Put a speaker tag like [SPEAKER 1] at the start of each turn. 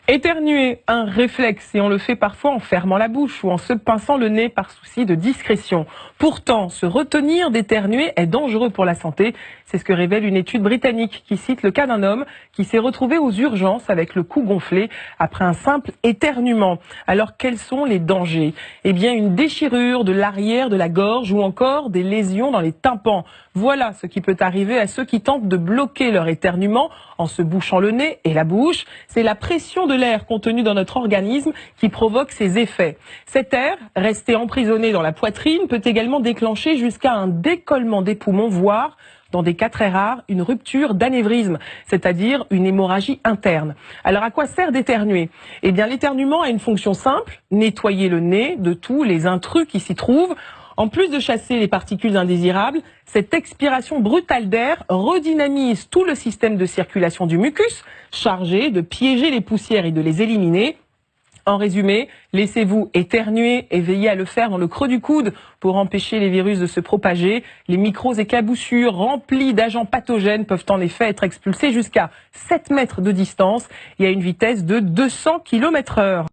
[SPEAKER 1] Éternuer, un réflexe, et on le fait parfois en fermant la bouche ou en se pinçant le nez par souci de discrétion. Pourtant, se retenir d'éternuer est dangereux pour la santé. C'est ce que révèle une étude britannique qui cite le cas d'un homme qui s'est retrouvé aux urgences avec le cou gonflé après un simple éternuement. Alors quels sont les dangers? Eh bien, une déchirure de l'arrière de la gorge ou encore des lésions dans les tympans. Voilà ce qui peut arriver à ceux qui tentent de bloquer leur éternuement en se bouchant le nez et la bouche. C'est la pression de l'air contenu dans notre organisme qui provoque ces effets. Cet air, resté emprisonné dans la poitrine, peut également déclencher jusqu'à un décollement des poumons, voire, dans des cas très rares, une rupture d'anévrisme, c'est-à-dire une hémorragie interne. Alors à quoi sert d'éternuer? Eh bien l'éternuement a une fonction simple, nettoyer le nez de tous les intrus qui s'y trouvent. En plus de chasser les particules indésirables, cette expiration brutale d'air redynamise tout le système de circulation du mucus, chargé de piéger les poussières et de les éliminer. En résumé, laissez-vous éternuer et veillez à le faire dans le creux du coude pour empêcher les virus de se propager. Les micro-éclaboussures remplies d'agents pathogènes peuvent en effet être expulsés jusqu'à 7 mètres de distance et à une vitesse de 200 km/h.